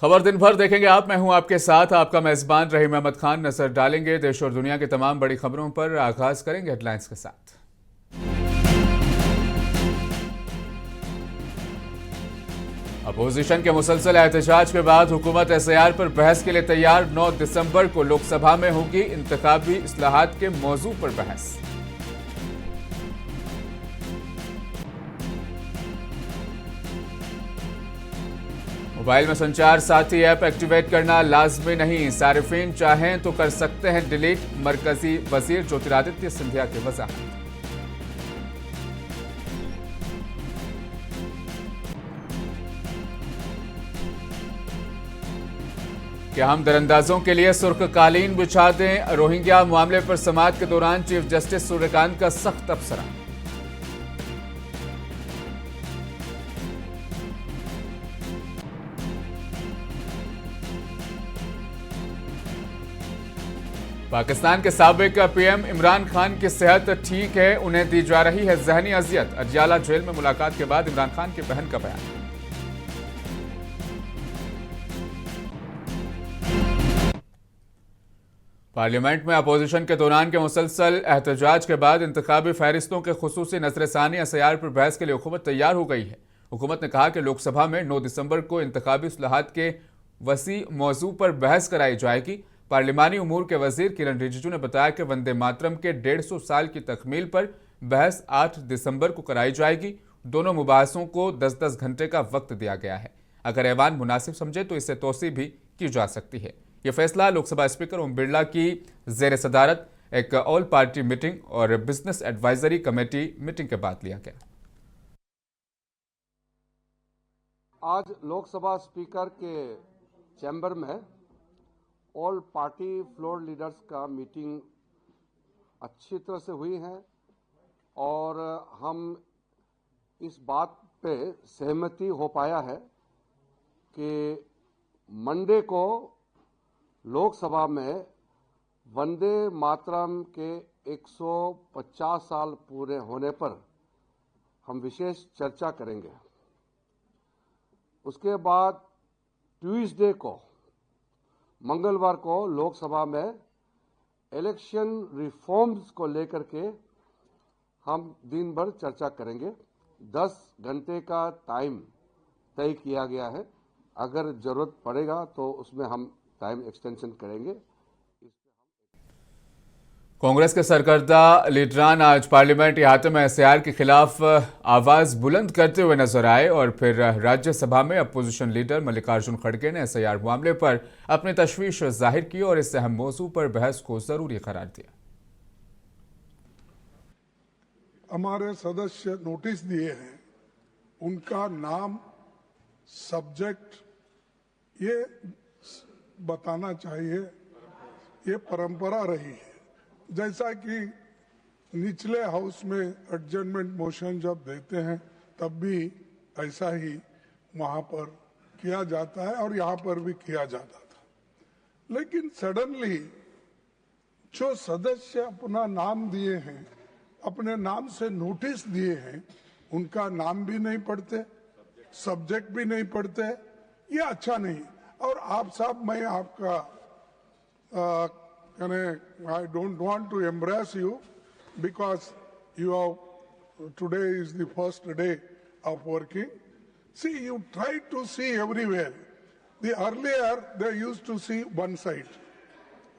खबर दिन भर देखेंगे आप। मैं हूं आपके साथ आपका मेजबान रहीम अहमद खान। नजर डालेंगे देश और दुनिया की तमाम बड़ी खबरों पर। आगाज करेंगे हेडलाइंस के साथ। अपोजिशन के मुसलसल एहतजाज के बाद हुकूमत एसआईआर पर बहस के लिए तैयार। 9 दिसंबर को लोकसभा में होगी इंतखाबी इस्लाहात के मौजू पर बहस। मोबाइल में संचार साथी ऐप एक्टिवेट करना लाजमी नहीं, सारिफीन चाहें तो कर सकते हैं डिलीट। मरकजी वजीर ज्योतिरादित्य सिंधिया की वजाहत। क्या हम दरअंदाजों के लिए सुर्ख कालीन बिछा दें? रोहिंग्या मामले पर समाअत के दौरान चीफ जस्टिस सूर्यकांत का सख्त तबसरा। पाकिस्तान के साबिक पीएम इमरान खान की सेहत ठीक है, उन्हें दी जा रही है जहनी अजियत। अडियाला जेल में मुलाकात के बाद इमरान खान की बहन का बयान। पार्लियामेंट में अपोजिशन के दौरान के मुसलसल एहतजाज के बाद इंतखाबी फहरिस्तों के खुसूसी नजरसानी एसआईआर पर बहस के लिए हुकूमत तैयार हो गई है। हुकूमत ने कहा कि लोकसभा में 9 दिसंबर को इंतखाबी इस्लाहात के वसी मौजू पर बहस कराई जाएगी। पार्लिमानी उमूर के वजीर किरण रिजिजू ने बताया कि वंदे मातरम के 150 साल की तकमील पर बहस 8 दिसंबर को कराई जाएगी। दोनों मुबाहसों को 10-10 घंटे का वक्त दिया गया है। अगर ऐवान मुनासिब समझे तो इससे तोसी भी की जा सकती है। यह फैसला लोकसभा स्पीकर ओम बिरला की जेर सदारत एक ऑल पार्टी मीटिंग और बिजनेस एडवाइजरी कमेटी मीटिंग के बाद लिया गया। आज लोकसभा स्पीकर के चैम्बर में ऑल पार्टी फ्लोर लीडर्स का मीटिंग अच्छी तरह से हुई है और हम इस बात पे सहमति हो पाया है कि मंडे को लोकसभा में वंदे मातरम के 150 साल पूरे होने पर हम विशेष चर्चा करेंगे। उसके बाद ट्यूसडे को मंगलवार को लोकसभा में इलेक्शन रिफॉर्म्स को लेकर के हम दिन भर चर्चा करेंगे। 10 घंटे का टाइम तय किया गया है। अगर जरूरत पड़ेगा तो उसमें हम टाइम एक्सटेंशन करेंगे। कांग्रेस के सरकर्दा लीडरान आज पार्लियामेंट इहाते में एसआईआर के खिलाफ आवाज बुलंद करते हुए नजर आए और फिर राज्यसभा में अपोजिशन लीडर मल्लिकार्जुन खड़गे ने एसआईआर मामले पर अपनी तशवीश जाहिर की और इस अहम मौजू पर बहस को जरूरी करार दिया। हमारे सदस्य नोटिस दिए हैं, उनका नाम, सब्जेक्ट ये बताना चाहिए। ये परंपरा रही है। जैसा कि निचले हाउस में एडजर्नमेंट मोशन जब देते हैं तब भी ऐसा ही वहां पर किया जाता है और यहाँ पर भी किया जाता था। लेकिन सडनली जो सदस्य अपना नाम दिए हैं, अपने नाम से नोटिस दिए हैं, उनका नाम भी नहीं पढ़ते, सब्जेक्ट भी नहीं पढ़ते, ये अच्छा नहीं। और आप साहब, मैं आपका I don't want to embarrass you because today is the first day of working. See, you try to see everywhere. The earlier they used to see one side,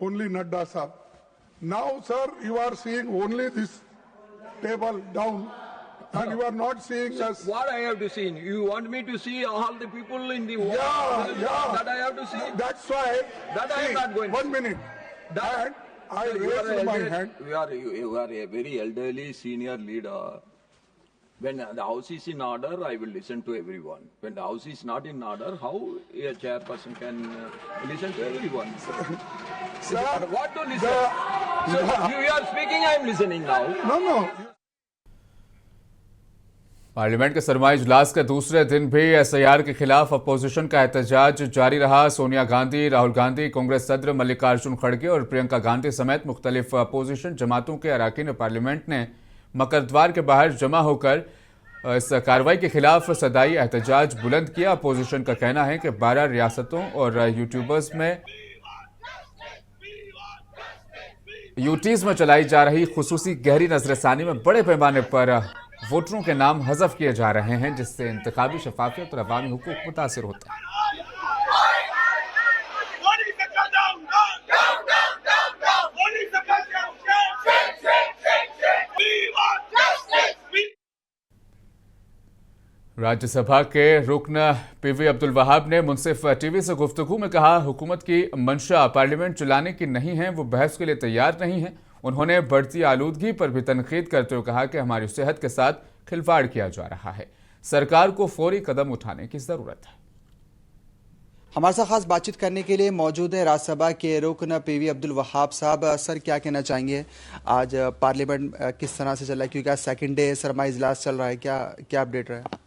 only Nadda sahab. Now, sir, you are seeing only this table down, and you are not seeing us. What I have to see? You want me to see all the people in the world? Yeah. That I have to see? That's why. That I am not going to 1 minute. That, I raised my hand. You are a very elderly senior leader. When the house is in order, I will listen to everyone. When the house is not in order, how a chairperson can listen to everyone? Sir, what to listen? You are speaking, I am listening now. No. Parliament के सरमाई इजलास के दूसरे दिन भी SIR के खिलाफ opposition का एहतजाज जारी रहा। सोनिया गांधी, राहुल गांधी, कांग्रेस सदर मल्लिकार्जुन खड़गे और प्रियंका गांधी समेत मुख्तलिफ अपोजिशन जमातों के अरकान पार्लियामेंट ने मकरद्वार के बाहर जमा होकर इस कार्रवाई के खिलाफ सदाई एहतजाज बुलंद किया। अपोजिशन का कहना है कि 12 रियासतों और यूटीज में चलाई जा रही खुसूसी गहरी नजरसानी में बड़े पैमाने पर वोटरों के नाम हज़फ किए जा रहे हैं, जिससे इंतखाबी शफाफियत और अवामी हुकूक मुतासिर होते हैं। राज्यसभा के रुकन पीवी अब्दुल वहाब ने मुंसिफ टीवी से गुफ्तगू में कहा, हुकूमत की मंशा पार्लियामेंट चलाने की नहीं है, वो बहस के लिए तैयार नहीं है। उन्होंने बढ़ती आलूदगी पर भी तनकीद करते हुए कहा कि हमारी सेहत के साथ खिलवाड़ किया जा रहा है, सरकार को फौरी कदम उठाने की जरूरत है। हमारे साथ खास बातचीत करने के लिए मौजूद है राज्यसभा के रुकन पीवी अब्दुल वहाब साहब। सर, क्या कहना चाहेंगे, आज पार्लियामेंट किस तरह से चल रहा है, क्योंकि आज सेकंड डे सरमाई इजलास चल रहा है, क्या अपडेट रहा है?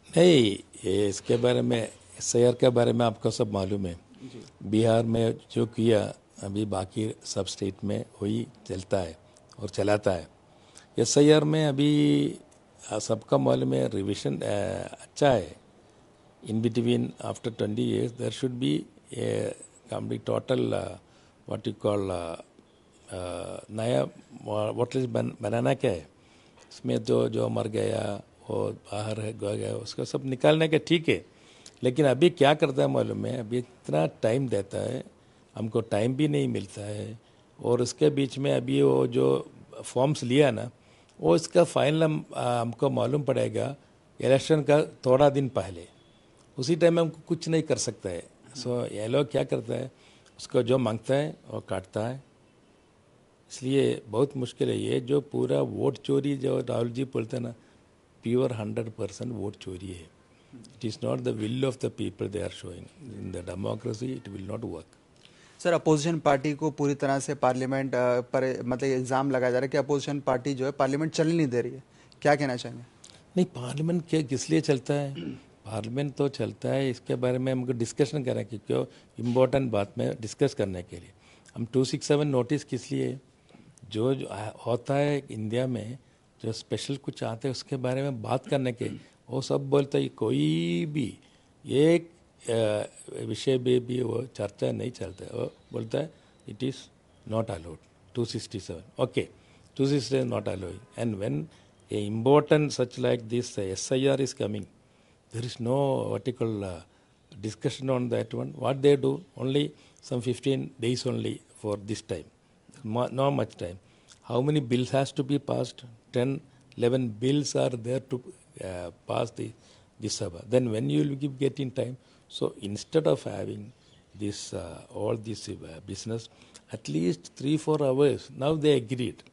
नहीं, ये इसके बारे में SIR के बारे में आपको सब मालूम है। बिहार में जो किया अभी बाकी सब स्टेट में वही चलता है और चलाता है। SIR में अभी सबका मालूम है रिविजन अच्छा है। In between after 20 years there should be a complete total what you call नया व्हाट इज बनाना क्या है, इसमें जो मर गया और बाहर है गया उसका सब निकालने का ठीक है। लेकिन अभी क्या करता है मालूम है, अभी इतना टाइम देता है, हमको टाइम भी नहीं मिलता है। और उसके बीच में अभी वो जो फॉर्म्स लिया ना, वो इसका फाइनल हमको मालूम पड़ेगा इलेक्शन का थोड़ा दिन पहले। उसी टाइम में हमको कुछ नहीं कर सकता है। सो ये लोग क्या करता है, उसको जो मांगता है वो काटता है। इसलिए बहुत मुश्किल है ये जो पूरा वोट चोरी जो राहुल जी बोलते हैं ना, प्योर 100% वोट चोरी है। It is not the will of the people they are showing in the democracy, it will not work. Sir, opposition party को पूरी तरह से पार्लियामेंट पर मतलब इल्ज़ाम लगाया जा रहा है कि अपोजिशन पार्टी जो है पार्लियामेंट चलने नहीं दे रही है, क्या कहना चाहेंगे? नहीं, पार्लियामेंट क्या किस लिए चलता है? पार्लियामेंट तो चलता है, इसके बारे में हमको डिस्कशन करें कि क्यों इम्पोर्टेंट बात में डिस्कस करने के लिए। हम 267 नोटिस किस लिए जो होता है इंडिया में, जो स्पेशल कुछ आते हैं उसके बारे में बात करने के, वो सब बोलते हैं कोई भी एक विषय में भी वो चर्चा नहीं चलता है। वो बोलता है it is not allowed 267 okay 267 not allowed and when A important such like this SIR is coming, there is no vertical discussion on that one. What they do, only some 15 days only for this time, not much time. How many bills has to be passed? 10, 11 bills are there to pass this Sabha. Then when you will get in time? So instead of having this all this business, at least 3-4 hours. Now they agreed.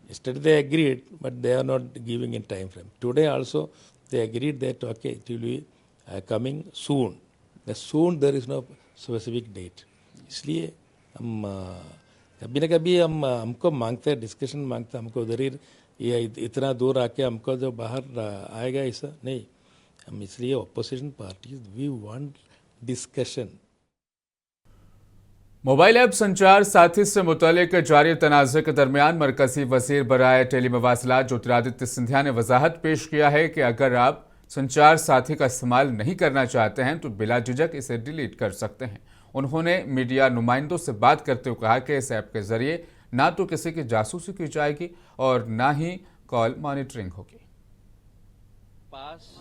Yesterday they agreed, but they are not giving in time frame. Today also they agreed that okay, it will be coming soon. The soon there is no specific date. इसलिए हम कभी ना कभी हमको मांगते हैं, discussion मांगते हैं, हमको उधर ही ये इतना दूर आके हमको जो बाहर आएगा ऐसा नहीं। हम इसलिए opposition parties we want discussion. Mobile app Sanchar Saathi से मुतालिक जारी तनाज़े के दरमियान मरकजी वजीर बराए टेली मवासिलात ज्योतिरादित्य सिंधिया ने वजाहत पेश किया है कि अगर आप संचार साथी का इस्तेमाल नहीं करना चाहते हैं तो बिला झिझक इसे डिलीट कर सकते हैं। उन्होंने मीडिया नुमाइंदों से बात करते हुए कहा कि इस ऐप के जरिए ना तो किसी की जासूसी की जाएगी और ना ही कॉल मॉनिटरिंग होगी। पास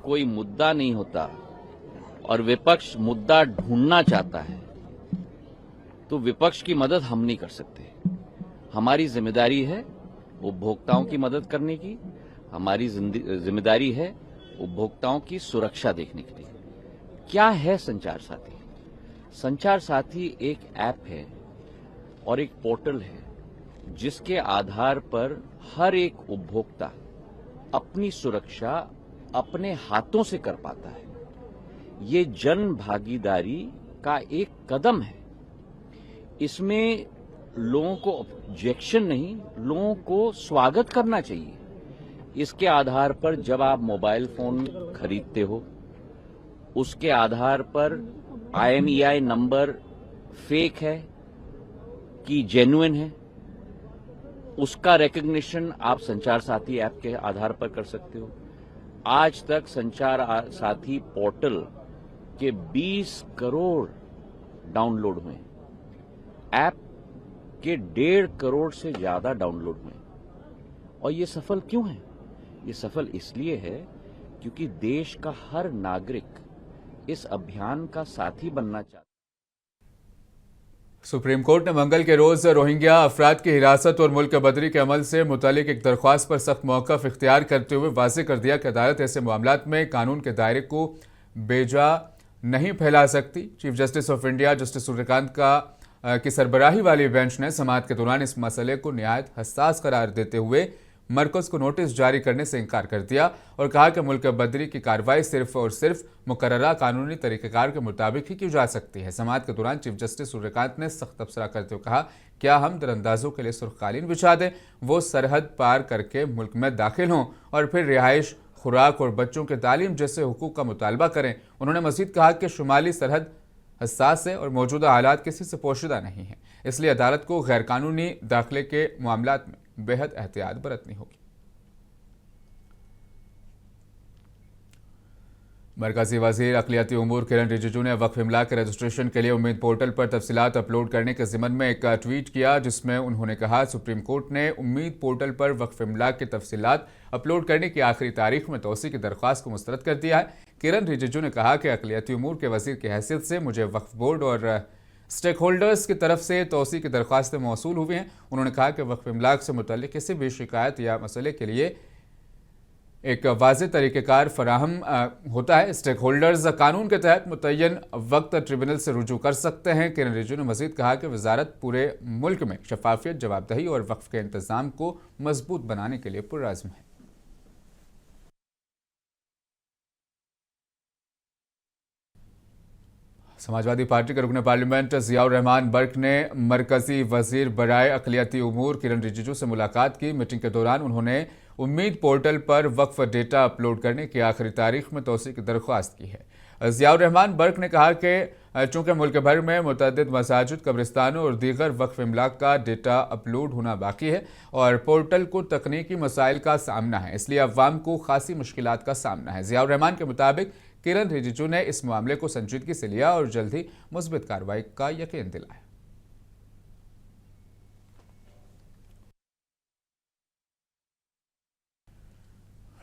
कोई मुद्दा नहीं होता और विपक्ष मुद्दा ढूंढना चाहता है तो विपक्ष की मदद हम नहीं कर सकते। हमारी जिम्मेदारी है उपभोक्ताओं की मदद करने की, हमारी जिम्मेदारी है उपभोक्ताओं की सुरक्षा देखने के लिए। क्या है संचार साथी? संचार साथी एक ऐप है और एक पोर्टल है जिसके आधार पर हर एक उपभोक्ता अपनी सुरक्षा अपने हाथों से कर पाता है। ये जन भागीदारी का एक कदम है। इसमें लोगों को ऑब्जेक्शन नहीं, लोगों को स्वागत करना चाहिए। इसके आधार पर जब आप मोबाइल फोन खरीदते हो, उसके आधार पर IMEI नंबर फेक है कि जेन्युइन है, उसका रिकॉग्निशन आप संचार साथी ऐप के आधार पर कर सकते हो। आज तक संचार साथी पोर्टल के 20 करोड़ डाउनलोड हुए, ऐप के 1.5 करोड़ से ज्यादा डाउनलोड हुए। और ये सफल क्यों है? ये सफल इसलिए है क्योंकि देश का हर नागरिक इस अभियान का साथी बनना चाहता है। सुप्रीम कोर्ट ने मंगल के रोज रोहिंग्या अफराद की हिरासत और मुल्क बदरी के अमल से मुतालिक एक दरख्वास्त पर सख्त मौक़िफ़ इख्तियार करते हुए वाज़ेह कर दिया कि अदालत ऐसे मामलात में कानून के दायरे को बेजा नहीं फैला सकती। Chief justice of India justice Suryakant की सरबराही वाली बेंच ने समाअत के दौरान इस मसले को निहायत हसास करार देते हुए मरकज़ को नोटिस जारी करने से इनकार कर दिया और कहा कि मुल्क बदरी की कार्रवाई सिर्फ और सिर्फ मुकर्ररा कानूनी तरीक़ेकार के मुताबिक ही की जा सकती है। समाअत के दौरान चीफ जस्टिस सूर्यकांत ने सख्त तबसरा करते हुए कहा, क्या हम दरअंदाजों के लिए सुर्खकालीन बिछा दें, वो सरहद पार करके मुल्क में दाखिल हों और फिर रिहाइश, खुराक और बच्चों के तालीम जैसे हुकूक का मुतालबा करें। उन्होंने मज़ीद कहा कि शुमाली सरहद हसास है और मौजूदा हालात किसी से पोशीदा नहीं है, इसलिए अदालत को गैर कानूनी दाखिले के मामलात में बेहद एहतियात बरतनी होगी। मरकजी वजीर अक़लियती उमूर किरण रिजिजू ने वक्फ इमला के रजिस्ट्रेशन के लिए उम्मीद पोर्टल पर तफसीलात अपलोड करने के ज़िमन में एक ट्वीट किया, जिसमें उन्होंने कहा, सुप्रीम कोर्ट ने उम्मीद पोर्टल पर वक्फ इमला की तफसीलात अपलोड करने की आखिरी तारीख में तोसी की दरख्वास्त को मुस्तरद कर दिया है। किरण रिजिजू ने कहा कि अक़लियती उमूर के वजीर की हैसियत से मुझे वक्फ बोर्ड और स्टेक होल्डर्स की तरफ से तोसी की दरख्वास्तें मौसूल हुई हैं। उन्होंने कहा कि वक्फ इमलाक से मुतल्लिक़ किसी भी शिकायत या मसले के लिए एक वाज़ेह तरीक़ेकार फराहम होता है। स्टेक होल्डर्स कानून के तहत मुतय्यन वक्त ट्रिब्यूनल से रुजू कर सकते हैं। किरण रिजिजू ने मज़ीद कहा कि वजारत पूरे मुल्क में शफाफियत, जवाबदेही और वक्फ के इंतज़ाम को मजबूत बनाने के लिए पुरअज़्म है। समाजवादी पार्टी के रुकन पार्लियामेंट ज़ियाउर रहमान बर्क ने मरकजी वजीर बराए अक़लियती उमूर किरण रिजिजू से मुलाकात की। मीटिंग के दौरान उन्होंने उम्मीद पोर्टल पर वक्फ डेटा अपलोड करने की आखिरी तारीख में तोसी की दरख्वास्त की है। ज़ियाउर रहमान बर्क ने कहा कि चूँकि मुल्क भर में मुतअद्दिद मसाजिद, कब्रिस्तानों और दीगर वक्फ इमलाक का डेटा अपलोड होना बाकी है और पोर्टल को तकनीकी मसाइल का सामना है, इसलिए अवाम को खासी मुश्किलात का सामना है। ज़ियाउर रहमान के मुताबिक किरण रिजिजू ने इस मामले को संजीदगी से लिया और जल्द ही मुस्बित कार्रवाई का यकीन दिलाया।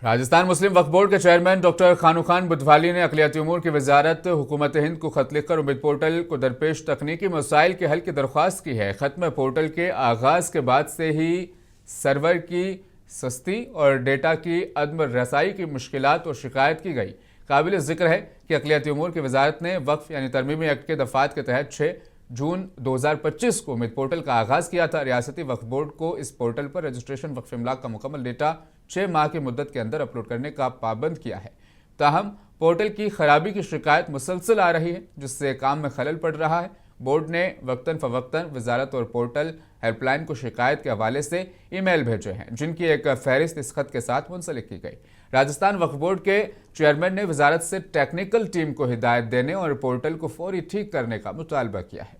राजस्थान मुस्लिम वक्फ बोर्ड के चेयरमैन डॉक्टर खानू खान बुधवाली ने अक़लियती उमूर की वजारत हुकूमत हिंद को खत लिखकर उम्मीद पोर्टल को दरपेश तकनीकी मसाइल के हल की दरख्वास्त की है। खत में पोर्टल के आगाज़ के बाद से ही सर्वर की सस्ती और डेटा की अदम रसाई की मुश्किलात और शिकायत की गई। काबिल ज़िक्र है कि अक़लियती उमूर की वजारत ने वक्फ यानी तरमीमी एक्ट के दफ़ात के तहत 6 जून 2025 को उम्मीद पोर्टल का आगाज़ किया था। रियासती वक्फ बोर्ड को इस पोर्टल पर रजिस्ट्रेशन वक्फ इमलाक का मुकम्मल डेटा 6 माह की मुद्दत के अंदर अपलोड करने का पाबंद किया है। ताहम पोर्टल की खराबी की शिकायत मुसलसल आ रही है, जिससे काम में खलल पड़ रहा है। बोर्ड ने वक्तन फ़वक्तन वजारत और पोर्टल हेल्पलाइन को शिकायत के हवाले से ईमेल भेजे हैं, जिनकी एक फहरिस्त इस खत के साथ मुंसलिक की गई। राजस्थान वक्फ बोर्ड के चेयरमैन ने वजारत से टेक्निकल टीम को हिदायत देने और पोर्टल को फौरी ठीक करने का मुतालबा किया है।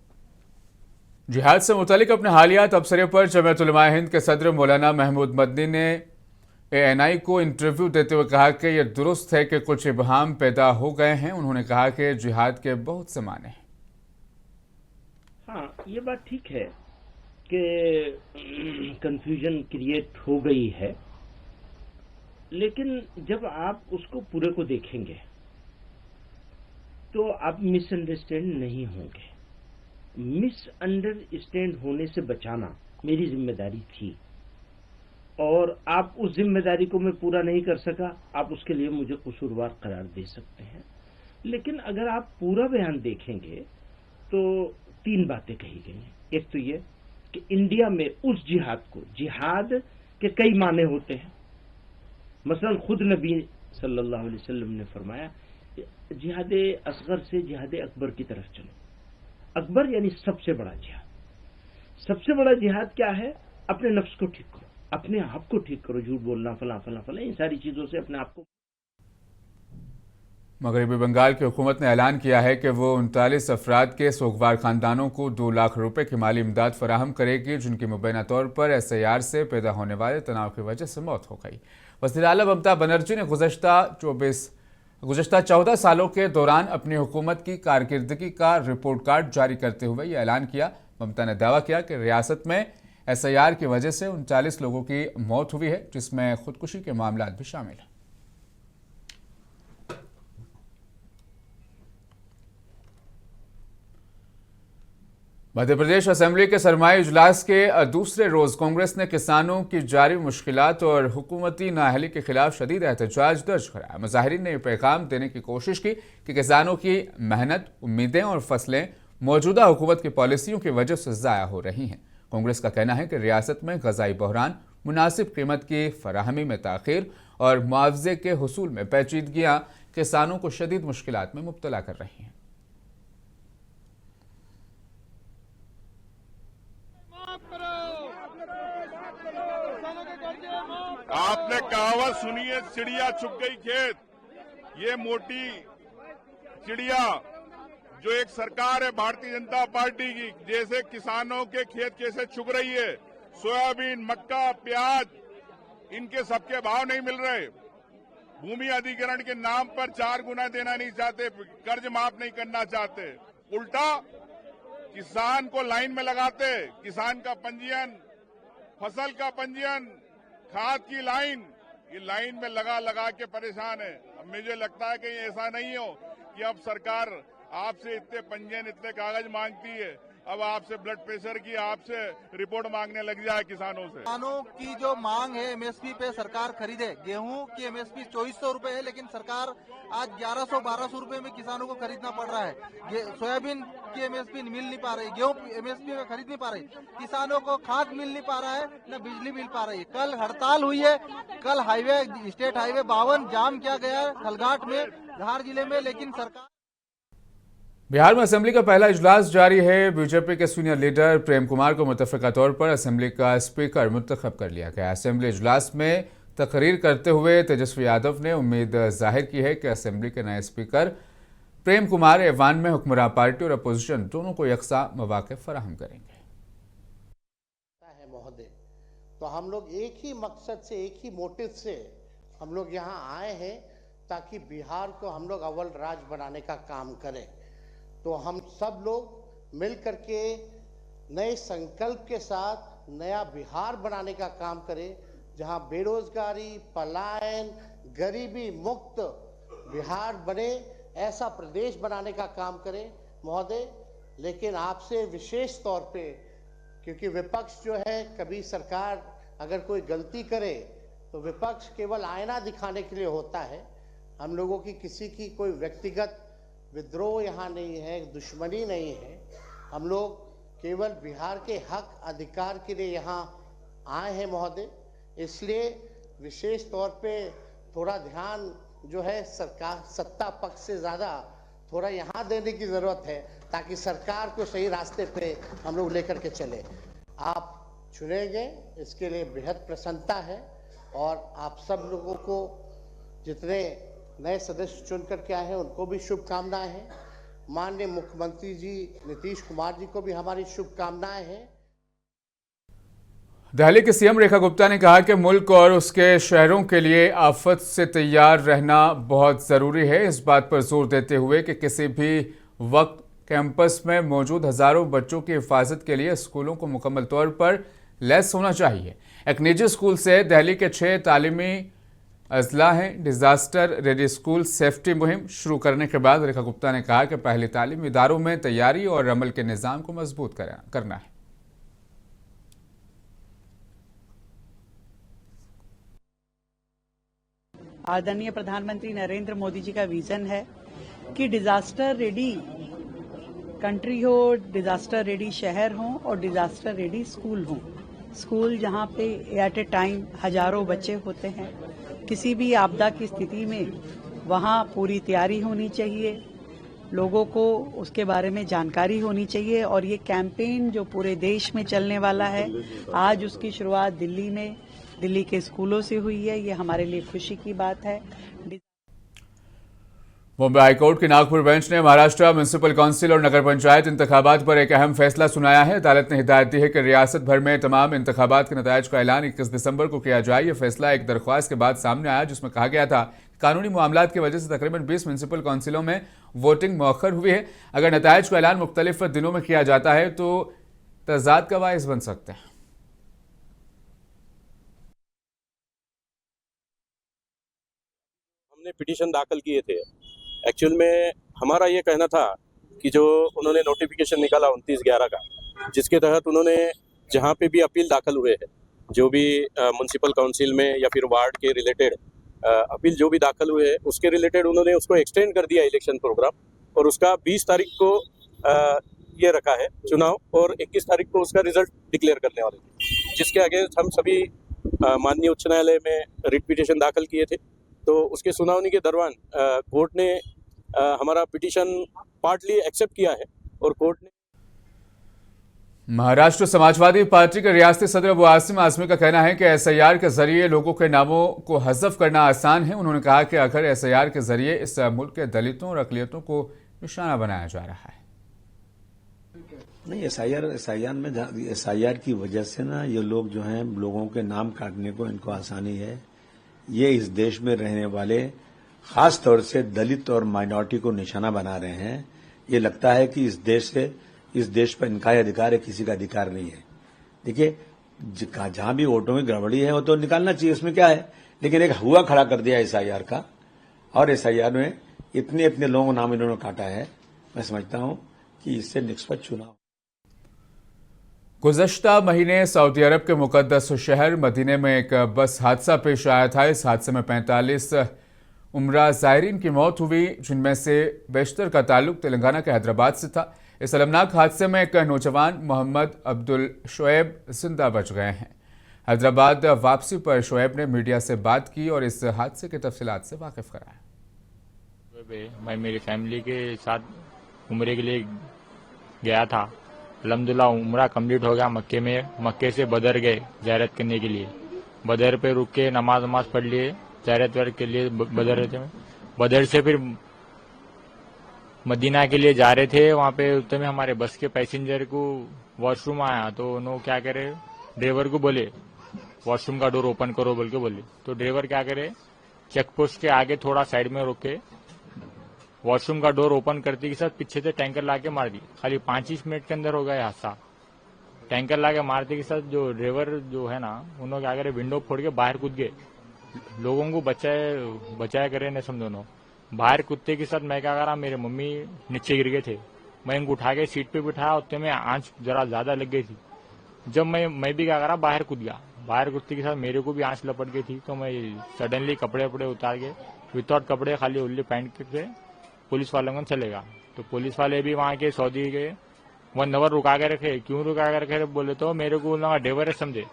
जिहाद से मुतालिक अपने हालिया तबसरे पर जमीयत उलमा हिंद के सदर मौलाना महमूद मदनी ने ANI को इंटरव्यू देते हुए कहा कि यह दुरुस्त है कि कुछ इबहाम पैदा हो गए हैं। उन्होंने कहा कि जिहाद के बहुत से माने हैं। हाँ, ये बात ठीक है कि कंफ्यूजन क्रिएट हो गई है, लेकिन जब आप उसको पूरे को देखेंगे तो आप मिसअंडरस्टैंड नहीं होंगे। मिसअंडरस्टैंड होने से बचाना मेरी जिम्मेदारी थी और आप उस जिम्मेदारी को मैं पूरा नहीं कर सका, आप उसके लिए मुझे कसूरवार करार दे सकते हैं। लेकिन अगर आप पूरा बयान देखेंगे तो 3 बातें कही गई हैं। एक तो ये कि इंडिया में उस जिहाद को, जिहाद के कई माने होते हैं। मसलन खुद नबी सल्लल्लाहु अलैहि वसल्लम ने फरमाया जिहाद असगर से जिहाद अकबर की तरफ चलो। अकबर यानी सबसे बड़ा जिहाद। सबसे बड़ा जिहाद क्या है? अपने नफ्स को ठीक करो, अपने आप को ठीक करो, झूठ बोलना, फला फला फला, इन सारी चीजों से अपने आप को। मगरबी बंगाल की हुकूमत ने ऐलान किया है कि वो 39 अफराद के सोगवार खानदानों को 2 लाख रुपए की माली इमदाद फराहम करेगी, जिनकी मुबैना तौर पर SIR से पैदा होने वाले तनाव की वजह से मौत हो गई। वज़ीर आला ममता बनर्जी ने गुज़श्ता 14 सालों के दौरान अपनी हुकूमत की कारकर्दगी का रिपोर्ट कार्ड जारी करते हुए ये ऐलान किया। ममता ने दावा किया कि रियासत में SIR की वजह से 39 लोगों की मौत हुई है, जिसमें खुदकुशी के मामला भी शामिल हैं। मध्य प्रदेश असेंबली के सरमाई इजलास के दूसरे रोज कांग्रेस ने किसानों की जारी मुश्किलात और हुकूमती नाअहली के खिलाफ शदीद एहतजाज दर्ज कराया। मुजाहिरीन ने यह पैगाम देने की कोशिश की कि किसानों की मेहनत, उम्मीदें और फसलें मौजूदा हुकूमत की पॉलिसियों की वजह से ज़ाया हो रही हैं। कांग्रेस का कहना है कि रियासत में ग़ज़ाई बहरान, मुनासिब कीमत की फराहमी में ताख़ीर और मुआवजे के हुसूल में पेचीदगियाँ किसानों को शदीद मुश्किलात में मुब्तला कर रही हैं। आपने कहावत सुनी है, चिड़िया चुग गई खेत। ये मोटी चिड़िया जो एक सरकार है भारतीय जनता पार्टी की, जैसे किसानों के खेत कैसे चुग रही है। सोयाबीन, मक्का, प्याज, इनके सबके भाव नहीं मिल रहे। भूमि अधिग्रहण के नाम पर 4 गुना देना नहीं चाहते, कर्ज माफ नहीं करना चाहते, उल्टा किसान को लाइन में लगाते। किसान का पंजीयन, फसल का पंजीयन, खाद की लाइन, ये लाइन में लगा के परेशान है। अब मुझे लगता है कि ऐसा नहीं हो कि अब सरकार आपसे इतने पंजीयन, इतने कागज मांगती है, अब आपसे ब्लड प्रेशर की, आपसे रिपोर्ट मांगने लग जाए किसानों से। किसानों की जो मांग है MSP पे सरकार खरीदे। गेहूं की MSP 2400 रुपए है, लेकिन सरकार आज 1100-1200 रुपए में किसानों को खरीदना पड़ रहा है। सोयाबीन की MSP मिल नहीं पा रही, गेहूं MSP में खरीद नहीं पा रही, किसानों को खाद मिल नहीं पा रहा है, न बिजली मिल पा रही है। कल हड़ताल हुई है, कल स्टेट हाईवे 52 जाम किया गया है खलघाट में, धार जिले में, लेकिन सरकार। बिहार में असेंबली का पहला इजलास जारी है। बीजेपी के सीनियर लीडर प्रेम कुमार को मुतफ़िका तौर पर असेंबली का स्पीकर मुंतखब कर लिया गया। असेंबली इजलास में तकरीर करते हुए तेजस्वी यादव ने उम्मीद जाहिर की है कि असेंबली के नए स्पीकर प्रेम कुमार ऐवान में हुक्मरान पार्टी और अपोजिशन दोनों को यकसा मौक़े फराहम करेंगे। महोदय, तो हम लोग एक ही मकसद से, एक ही मोटिव से हम लोग यहाँ आए हैं ताकि बिहार को हम लोग अव्वल राज बनाने का काम करें। तो हम सब लोग मिल करके नए संकल्प के साथ नया बिहार बनाने का काम करें, जहां बेरोजगारी, पलायन, गरीबी मुक्त बिहार बने, ऐसा प्रदेश बनाने का काम करें महोदय। लेकिन आपसे विशेष तौर पे, क्योंकि विपक्ष जो है, कभी सरकार अगर कोई गलती करे तो विपक्ष केवल आईना दिखाने के लिए होता है। हम लोगों की किसी की कोई व्यक्तिगत विद्रोह यहाँ नहीं है, दुश्मनी नहीं है। हम लोग केवल बिहार के हक अधिकार के लिए यहाँ आए हैं महोदय। इसलिए विशेष तौर पे थोड़ा ध्यान जो है सरकार सत्ता पक्ष से ज़्यादा थोड़ा यहाँ देने की ज़रूरत है, ताकि सरकार को सही रास्ते पे हम लोग लेकर के चले। आप चुने गए, इसके लिए बेहद प्रसन्नता है, और आप सब लोगों को, जितने नए सदस्य चुन करके आए हैं, उनको भी शुभकामनाएं हैं। माननीय मुख्यमंत्री जी नीतीश कुमार जी को भी हमारी शुभकामनाएं हैं। दिल्ली की सीएम रेखा गुप्ता ने कहा कि मुल्क और उसके शहरों के लिए आफत से तैयार रहना बहुत ज़रूरी है। इस बात पर जोर देते हुए कि किसी भी वक्त कैंपस में मौजूद हज़ारों बच्चों की हिफाजत के लिए स्कूलों को मुकम्मल तौर पर लैस होना चाहिए। एक निजी स्कूल से दिल्ली के 6 तालीमी अजला हैं। डिजास्टर रेडी स्कूल सेफ्टी मुहिम शुरू करने के बाद रेखा गुप्ता ने कहा कि पहले तालीमी इदारों में तैयारी और अमल के निज़ाम को मजबूत करना है। आदरणीय प्रधानमंत्री नरेंद्र मोदी जी का विजन है कि डिजास्टर रेडी कंट्री हो, डिजास्टर रेडी शहर हो और डिजास्टर रेडी स्कूल हो। स्कूल जहां पे एट ए टाइम हजारों बच्चे होते हैं, किसी भी आपदा की स्थिति में वहां पूरी तैयारी होनी चाहिए, लोगों को उसके बारे में जानकारी होनी चाहिए। और ये कैंपेन जो पूरे देश में चलने वाला है, आज उसकी शुरुआत दिल्ली के स्कूलों से हुई है। ये हमारे लिए खुशी की बात है। मुंबई हाईकोर्ट की नागपुर बेंच ने महाराष्ट्र म्युनिसिपल काउंसिल और नगर पंचायत इंतखाबात पर एक अहम फैसला सुनाया है। अदालत ने हिदायत दी है कि रियासत भर में तमाम इंतखाबात के नतायज का ऐलान 21 दिसंबर को किया जाए। यह फैसला एक दरख्वास्त के बाद सामने आया जिसमें कहा गया था कि कानूनी मामलात की वजह से तकरीबन 20 म्युनिसिपल काउंसिलों में वोटिंग मौखर हुई है। अगर नतायज का ऐलान मुख्तलिफ दिनों में किया जाता है तो तजाद का बायस बन सकते हैं। हमने पिटीशन दाखिल किए थे। एक्चुअल में हमारा ये कहना था कि जो उन्होंने नोटिफिकेशन निकाला 29/11 का, जिसके तहत उन्होंने जहाँ पे भी अपील दाखिल हुए हैं, जो भी म्युनिसिपल काउंसिल में या फिर वार्ड के रिलेटेड अपील जो भी दाखिल हुए हैं, उसके रिलेटेड उन्होंने उसको एक्सटेंड कर दिया इलेक्शन प्रोग्राम, और उसका 20 तारीख को ये रखा है चुनाव, और 21 तारीख को उसका रिजल्ट डिक्लेयर करने वाले थे, जिसके अगेंस्ट हम सभी माननीय उच्च न्यायालय में रिट पिटीशन दाखिल किए थे। तो उसके सुनवाई के दौरान कोर्ट ने हमारा पिटीशन पार्टली एक्सेप्ट किया है, और कोर्ट ने महाराष्ट्र समाजवादी पार्टी के रियासती सदर अबू आसिम आजमी का कहना है कि एसआईआर के जरिए लोगों के नामों को हज़फ करना आसान है। उन्होंने कहा कि अगर एसआईआर के जरिए इस मुल्क के दलितों और अक़लियतों को निशाना बनाया जा रहा है। नहीं, एसआईआर की वजह से ना ये लोग जो हैं लोगों के नाम काटने को इनको आसानी है। ये इस देश में रहने वाले खास तौर से दलित और माइनॉरिटी को निशाना बना रहे हैं। ये लगता है कि इस देश पर इनका ही अधिकार है, किसी का अधिकार नहीं है। देखिए, जहां भी वोटों में गड़बड़ी है वो तो निकालना चाहिए, उसमें क्या है, लेकिन एक हुआ खड़ा कर दिया एसआईआर का, और एसआईआर में इतने लोगों को नाम इन्होंने काटा है। मैं समझता हूं कि इससे निष्पक्ष चुनाव। गुज़श्ता महीने सऊदी अरब के मुक़द्दस शहर मदीने में एक बस हादसा पेश आया था। इस हादसे में 45 उम्रा ज़ायरीन की मौत हुई, जिनमें से बेशतर का ताल्लुक तेलंगाना के हैदराबाद से था। इस अलमनाक हादसे में एक नौजवान मोहम्मद अब्दुल शोएब जिंदा बच गए हैं। हैदराबाद वापसी पर शोएब ने मीडिया से बात की और इस हादसे के तफसीलात से वाकिफ कराया। मैं मेरी फैमिली के साथ उम्रे के लिए गया था। अल्हम्दुलिल्लाह उम्रा कंप्लीट हो गया मक्के में। मक्के से बदर गए ज़ियारत करने के लिए। बदर पे रुक के नमाज पढ़ लिए, ज़ियारत के लिए बदर रहते में। बदर से फिर मदीना के लिए जा रहे थे। वहाँ पे उतने में हमारे बस के पैसेंजर को वॉशरूम आया, तो उन्होंने क्या करे, ड्राइवर को बोले वॉशरूम का डोर ओपन करो बोल के बोले। तो ड्राइवर क्या करे, चेक पोस्ट के आगे थोड़ा साइड में रोक के वॉशरूम का डोर ओपन करते के साथ पीछे से टैंकर लाके मार दी। खाली 5 मिनट के अंदर हो गया हादसा। टैंकर लाके मारते के साथ जो ड्राइवर जो है ना, उन्होंने क्या करे, विंडो फोड़ के बाहर कूद गए। लोगों को बचाया करे नहीं समझो नो। बाहर कूदते के साथ मैं क्या करा, मेरे मम्मी नीचे गिर गए थे। मैं उनको उठा के सीट पे बिठाया, उतने में आंच जरा ज्यादा लग गई थी। जब मैं भी क्या करा, बाहर कूद गया। बाहर कूदते के साथ मेरे को भी आंच लपट गई थी। तो मैं सडनली कपड़े उतार के विदाउट कपड़े खाली उल्ली पहन के पुलिस वालों को चलेगा। तो पुलिस वाले भी वहाँ के सऊदी के 1 आवर रुका के रखे। क्यों रुका के रखे बोले तो मेरे को बोला ड्राइवर है समझे।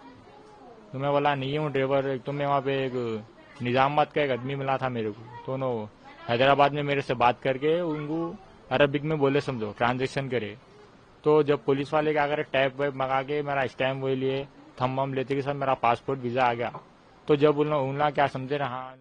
तो मैं बोला नहीं हूँ ड्राइवर। एक तो मैं वहाँ पे एक निजामाबाद का एक आदमी मिला था मेरे को, तो उन्होंने हैदराबाद में मेरे से बात करके उनको अरबिक में बोले समझो ट्रांजेक्शन करे। तो जब पुलिस वाले क्या करे, टैप वैप मंगा के मेरा स्टैम्प वो लिए, थम वम लेते के साथ मेरा पासपोर्ट वीजा आ गया। तो जब उन्होंने क्या समझे ना, हाँ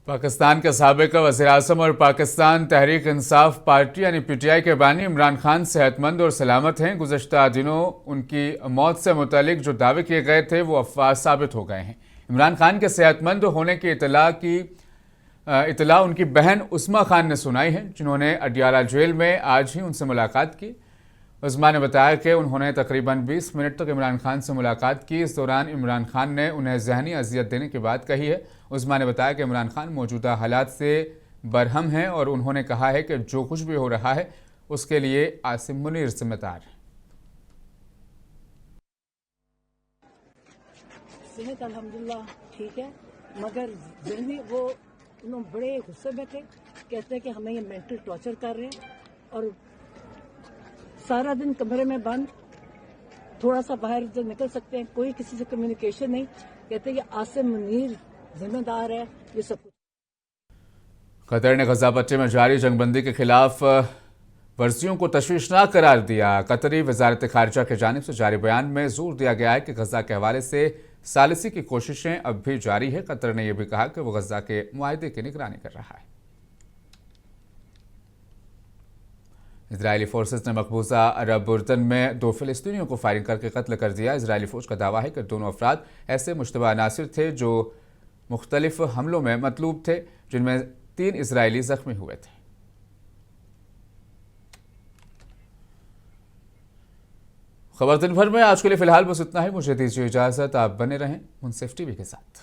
पाकिस्तान के साबिक़ वज़ीर-ए-आज़म और पाकिस्तान तहरीक इंसाफ पार्टी यानी पीटीआई के बानी इमरान खान सेहतमंद और सलामत हैं। गुज़श्ता दिनों उनकी मौत से मुतालिक जो दावे किए गए थे वो अफवाह साबित हो गए हैं। इमरान खान के सेहतमंद होने की इतला उनकी बहन उस्मा खान ने सुनाई है, जिन्होंने अडियाला जेल में आज ही उनसे मुलाकात की। उस्मा ने बताया कि उन्होंने तकरीबन 20 मिनट तक इमरान खान से मुलाकात की। इस दौरान इमरान खान ने उन्हें ज़हनी अजियत देने की बात कही है। उस्मा ने बताया कि इमरान खान मौजूदा हालात से बरहम हैं और उन्होंने कहा है कि जो कुछ भी हो रहा है उसके लिए आसिम मुनीर जिम्मेदार है। सेहत अल्हम्दुलिल्लाह ठीक है, मगर जहनी वो उन्होंने बड़े गुस्से में थे। कहते हैं कि हमें ये मेंटल टॉर्चर कर रहे हैं और सारा दिन कमरे में बंद, थोड़ा सा बाहर जो निकल सकते हैं, कोई किसी से कम्युनिकेशन नहीं। कहते हैं कि आसिम मुनीर जिम्मेदार है ये सब कुछ। कतर ने गजा पट्टी में जारी जंगबंदी के खिलाफ वर्जियों को तशवीशनाक करार दिया। कतरी वजारत खारजा की जानिब से जारी बयान में जोर दिया गया है कि गजा के हवाले से सालिसी की कोशिशें अब भी जारी है। कतर ने यह भी कहा कि वो गजा के मुआहदे की निगरानी कर रहा है। इजरायली फोर्सेस ने मकबूजा अरब उर्दन में 2 फिलिस्तीनियों को फायरिंग करके कत्ल कर दिया। इजरायली फौज का दावा है कि दोनों अफराद ऐसे मुश्तबा अनासिर थे जो मुख्तलिफ हमलों में मतलूब थे, जिनमें 3 इजरायली जख्मी हुए थे। खबर दिन भर में आज के लिए फिलहाल बस इतना ही। मुझे दीजिए इजाजत, आप बने रहें मुंसिफ टीवी के साथ।